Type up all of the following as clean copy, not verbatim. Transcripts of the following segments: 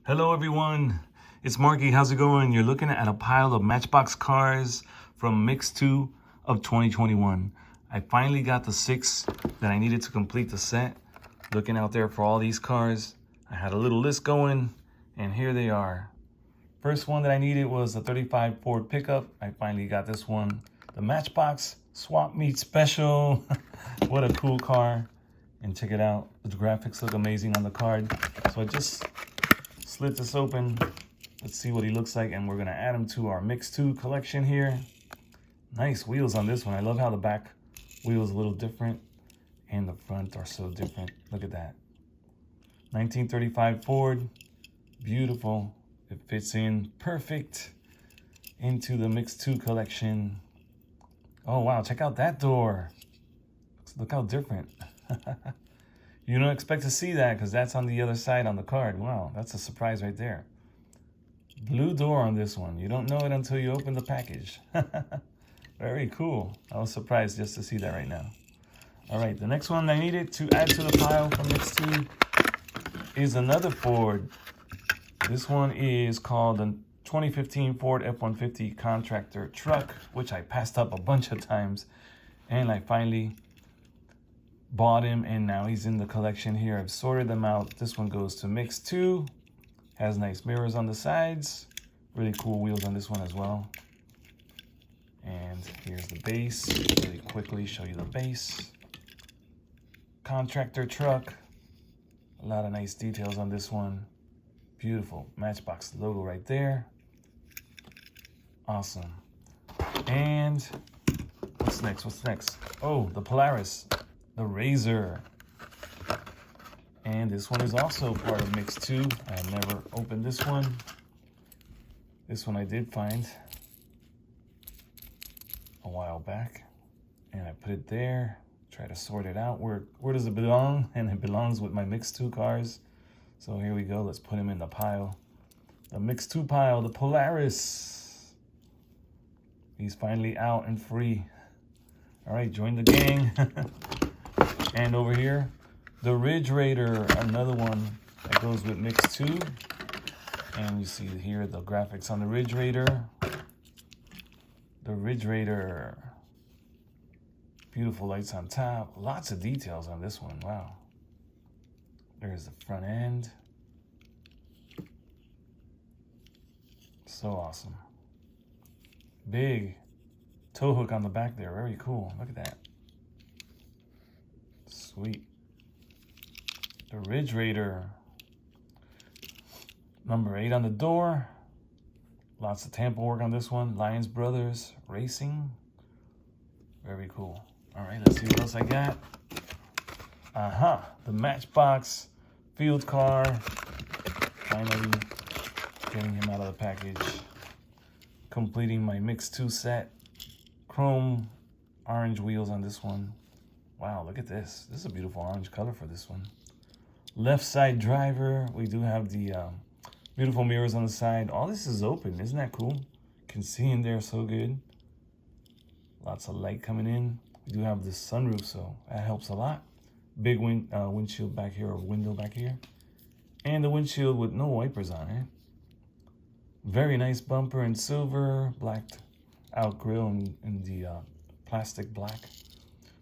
Hello everyone, it's Marky. How's it going? You're looking at a pile of Matchbox cars from Mix 2 of 2021. I finally got the 6 that I needed to complete the set. Looking out there for all these cars. I had a little list going, and here they are. First one that I needed was a 35 Ford pickup. I finally got this one. The Matchbox Swap Meet Special. What a cool car. And check it out. The graphics look amazing on the card. So I just slit this open. Let's see what he looks like, and we're gonna add him to our Mix 2 collection here. Nice wheels on this one. I love how the back wheel is a little different and the front are so different. Look at that. 1935 Ford, beautiful. It fits in perfect into the Mix 2 collection. Oh wow, check out that door. Look how different. You don't expect to see that because that's on the other side on the card. Wow, that's a surprise right there. Blue door on this one. You don't know it until you open the package. Very cool. I was surprised just to see that right now. All right, the next one I needed to add to the pile from Mix 2 is another Ford. This one is called the 2015 Ford F-150 Contractor truck, which I passed up a bunch of times. And I finally bought him, and now he's in the collection here. I've sorted them out. This one goes to Mix 2. Has nice mirrors on the sides. Really cool wheels on this one as well. And here's the base. Really quickly show you the base. Contractor truck. A lot of nice details on this one. Beautiful Matchbox logo right there. Awesome. And what's next? What's next? Oh, the Polaris the Razor. And this one is also part of Mix 2. I have never opened this one. This one I did find a while back, and I put it there. Try to sort it out. Where does it belong? And it belongs with my Mix 2 cars. So here we go. Let's put him in the pile. The Mix 2 pile, the Polaris. He's finally out and free. All right, join the gang. And over here, the Ridge Raider, another one that goes with Mix 2. And you see here the graphics on the Ridge Raider. The Ridge Raider. Beautiful lights on top. Lots of details on this one. Wow. There's the front end. So awesome. Big tow hook on the back there. Very cool. Look at that. Sweet. The Ridge Raider. Number 8 on the door. Lots of tampo work on this one. Lions Brothers Racing. Very cool. All right, let's see what else I got. The Matchbox field car. Finally getting him out of the package. Completing my Mix 2 set. Chrome orange wheels on this one. Wow, look at this. This is a beautiful orange color for this one. Left side driver. We do have the beautiful mirrors on the side. All this is open. Isn't that cool? Can see in there so good. Lots of light coming in. We do have this sunroof, so that helps a lot. Big windshield back here, or window back here. And the windshield with no wipers on it. Very nice bumper in silver. Blacked out grill in the plastic black.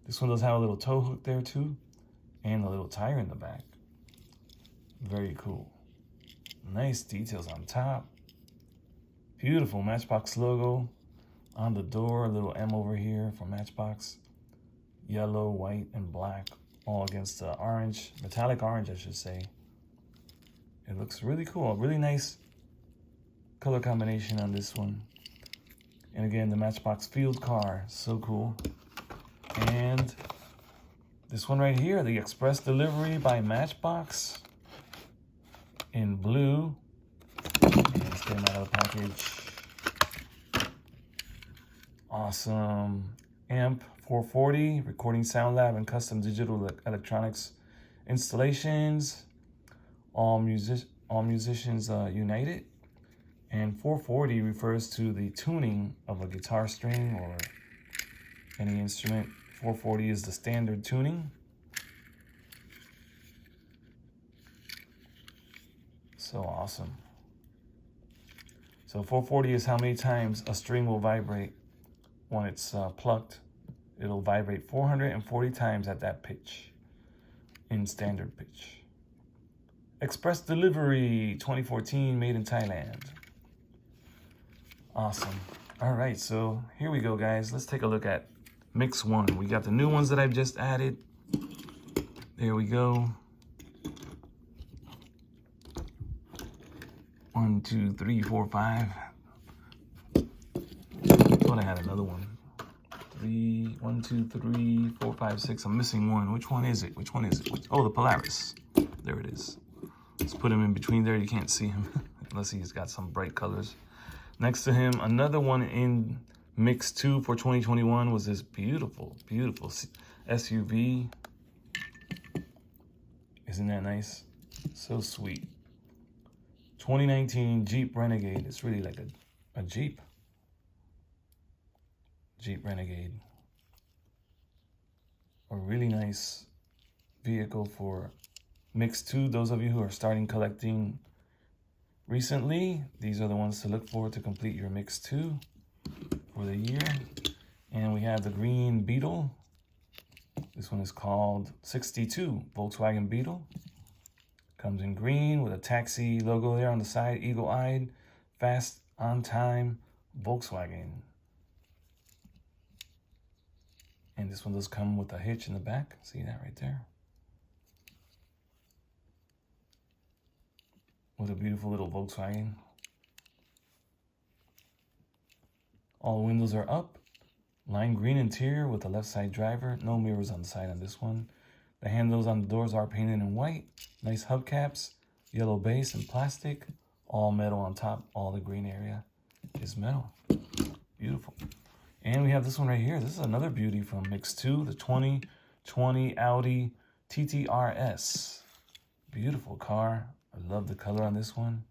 This one does have a little tow hook there too, and a little tire in the back. Very cool. Nice details on top. Beautiful Matchbox logo on the door. A little M over here for Matchbox. Yellow, white, and black, all against the orange, metallic orange, I should say. It looks really cool. Really nice color combination on this one. And again, the Matchbox field car, so cool. And this one right here, the express delivery by Matchbox in blue. And let's get him out of the package. Awesome. Amp 440, recording sound lab and custom digital electronics installations. All musicians united. And 440 refers to the tuning of a guitar string or any instrument. 440 is the standard tuning. So awesome. So 440 is how many times a string will vibrate when it's plucked. It'll vibrate 440 times at that pitch, in standard pitch. Express delivery, 2014, made in Thailand. Awesome. All right, so here we go, guys. Let's take a look at Mix 1. We got the new ones that I've just added. There we go. 1, 2, 3, 4, 5. Thought I had another one. 1, 2, 3, 4, 5, 6. I'm missing one. Which one is it? Which one is it? Oh, the Polaris. There it is. Let's put him in between there. You can't see him unless he's got some bright colors. Next to him, another one in Mix 2 for 2021 was this beautiful, beautiful SUV. Isn't that nice? So sweet. 2019 Jeep Renegade. It's really like a Jeep. Jeep Renegade. A really nice vehicle for Mix 2. Those of you who are starting collecting recently, these are the ones to look for to complete your Mix 2 for the year. And we have the green Beetle. This one is called 62 Volkswagen Beetle. Comes in green with a taxi logo there on the side, eagle-eyed, fast, on time, Volkswagen. And this one does come with a hitch in the back. See that right there? With a beautiful little Volkswagen. All windows are up. Lime green interior with the left side driver. No mirrors on the side on this one. The handles on the doors are painted in white. Nice hubcaps. Yellow base and plastic. All metal on top. All the green area is metal. Beautiful. And we have this one right here. This is another beauty from Mix 2. The 2020 Audi Tt Rs. Beautiful car. I love the color on this one.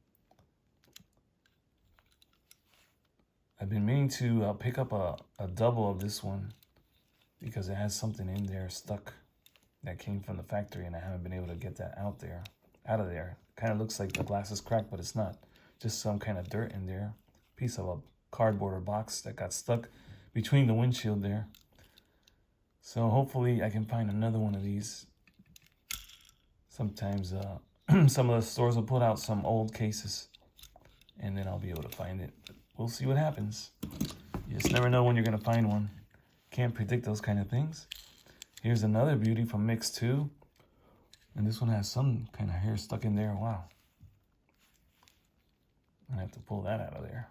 I've been meaning to pick up a double of this one because it has something in there stuck that came from the factory, and I haven't been able to get that out of there. Kind of looks like the glass is cracked, but it's not. Just some kind of dirt in there. Piece of a cardboard or box that got stuck between the windshield there. So hopefully I can find another one of these. Sometimes some of the stores will put out some old cases, and then I'll be able to find it. We'll see what happens. You just never know when you're going to find one. Can't predict those kind of things. Here's another beauty from Mix 2. And this one has some kind of hair stuck in there. Wow. I have to pull that out of there.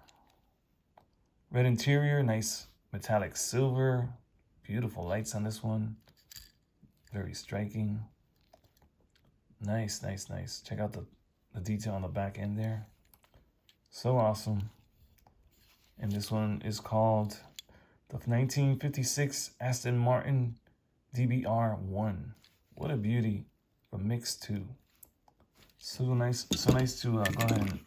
Red interior, nice metallic silver. Beautiful lights on this one. Very striking. Nice, nice, nice. Check out the detail on the back end there. So awesome. And this one is called the 1956 Aston Martin Dbr One. What a beauty from Mix 2. So nice to go ahead and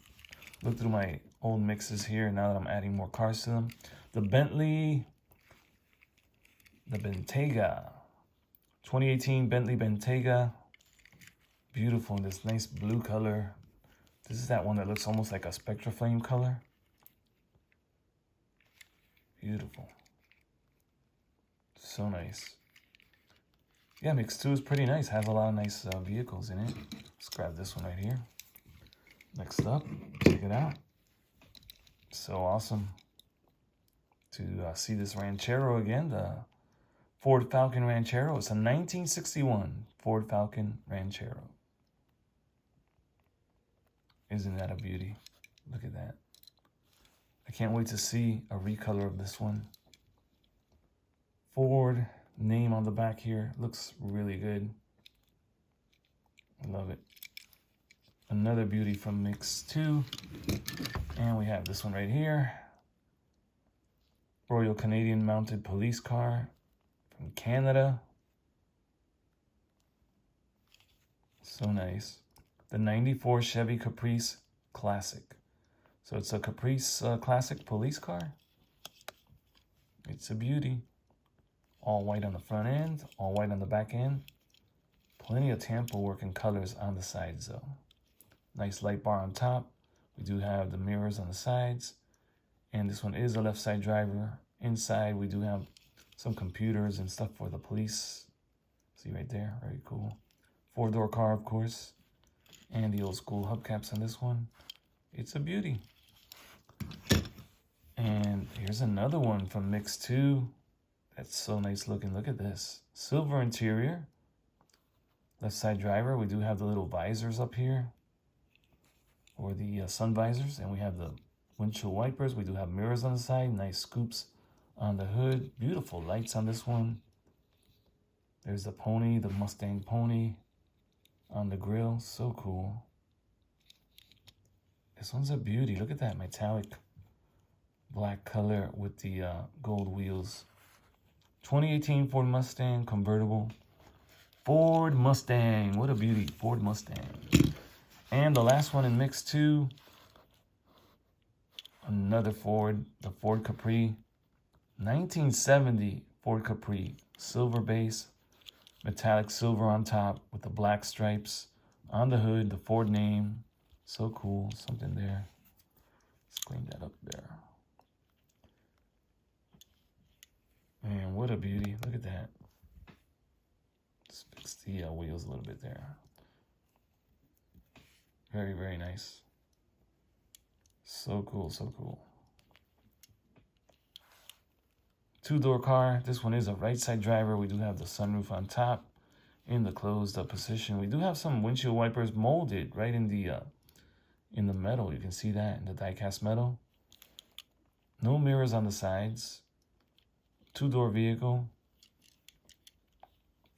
look through my old mixes here now that I'm adding more cars to them. The Bentley, the Bentayga. 2018 Bentley Bentayga. Beautiful in this nice blue color. This is that one that looks almost like a Spectra Flame color. Beautiful. So nice. Yeah, Mix 2 is pretty nice. Has a lot of nice vehicles in it. Let's grab this one right here. Next up, check it out. So awesome to see this Ranchero again. The Ford Falcon Ranchero. It's a 1961 Ford Falcon Ranchero. Isn't that a beauty? Look at that. I can't wait to see a recolor of this one. Ford name on the back here. Looks really good. I love it. Another beauty from Mix 2. And we have this one right here. Royal Canadian Mounted Police Car from Canada. So nice. The 94 Chevy Caprice Classic. So it's a Caprice Classic police car. It's a beauty. All white on the front end, all white on the back end. Plenty of tampo work and colors on the sides though. Nice light bar on top. We do have the mirrors on the sides. And this one is a left side driver. Inside, we do have some computers and stuff for the police. See right there, very cool. 4-door car, of course. And the old school hubcaps on this one. It's a beauty. And here's another one from Mix 2. That's so nice looking. Look at this. Silver interior. Left side driver. We do have the little visors up here. Or the sun visors. And we have the windshield wipers. We do have mirrors on the side. Nice scoops on the hood. Beautiful lights on this one. There's the pony, the Mustang pony on the grill. So cool. This one's a beauty. Look at that metallic black color with the gold wheels. 2018 Ford Mustang convertible. Ford Mustang. What a beauty. Ford Mustang. And the last one in Mix 2. Another Ford. The Ford Capri. 1970 Ford Capri. Silver base. Metallic silver on top with the black stripes. On the hood, the Ford name. So cool. Something there. Let's clean that up there. Man, what a beauty. Look at that. Let's fix the wheels a little bit there. Very, very nice. So cool, so cool. 2-door car. This one is a right side driver. We do have the sunroof on top in the closed up position. We do have some windshield wipers molded right in the metal. You can see that in the die-cast metal. No mirrors on the sides. 2-door vehicle.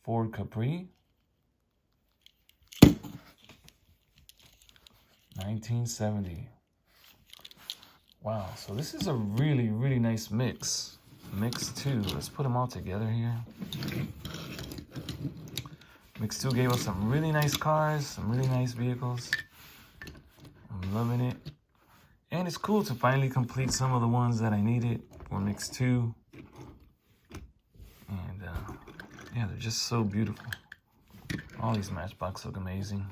Ford Capri. 1970. Wow, so this is a really, really nice mix. Mix 2. Let's put them all together here. Mix 2 gave us some really nice cars, some really nice vehicles. I'm loving it. And it's cool to finally complete some of the ones that I needed for Mix 2. And yeah, they're just so beautiful. All these Matchbox look amazing.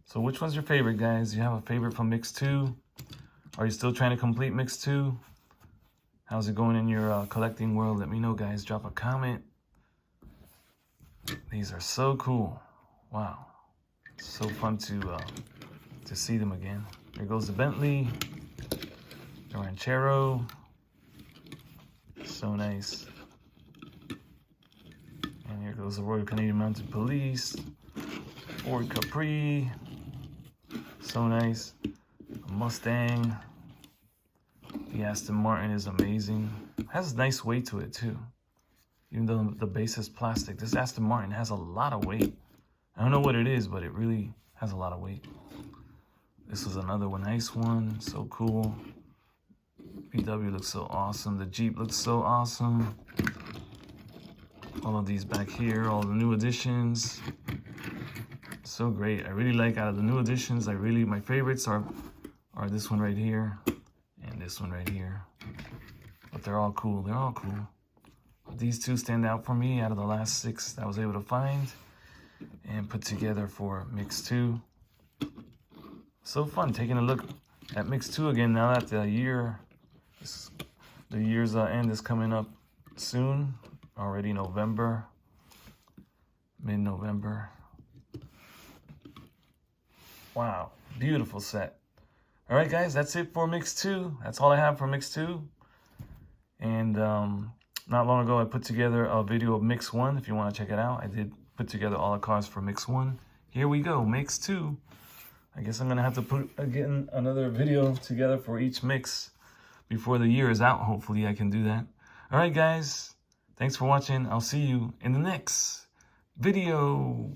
So which one's your favorite, guys? Do you have a favorite from Mix 2? Are you still trying to complete Mix 2? How's it going in your collecting world? Let me know, guys. Drop a comment. These are so cool. Wow. So fun to see them again. There goes the Bentley. The Ranchero. So nice. And here goes the Royal Canadian Mounted Police. Ford Capri. So nice. A Mustang. The Aston Martin is amazing. It has a nice weight to it too. Even though the base is plastic, this Aston Martin has a lot of weight. I don't know what it is, but it really has a lot of weight. This is another one, nice one. So cool. VW looks so awesome. The Jeep looks so awesome. All of these back here, all the new additions. So great. I really like, out of the new additions, my favorites are this one right here and this one right here. But they're all cool. They're all cool. But these two stand out for me out of the last 6 that I was able to find and put together for Mix 2. So fun taking a look at Mix 2 again now that the year's end is coming up soon. Already November, mid-November. Wow, beautiful set. All right, guys, that's it for Mix 2. That's all I have for Mix 2. And not long ago, I put together a video of Mix 1. If you want to check it out, I did put together all the cars for Mix 1. Here we go, Mix 2. I guess I'm going to have to put again another video together for each mix before the year is out. Hopefully, I can do that. All right, guys. Thanks for watching. I'll see you in the next video.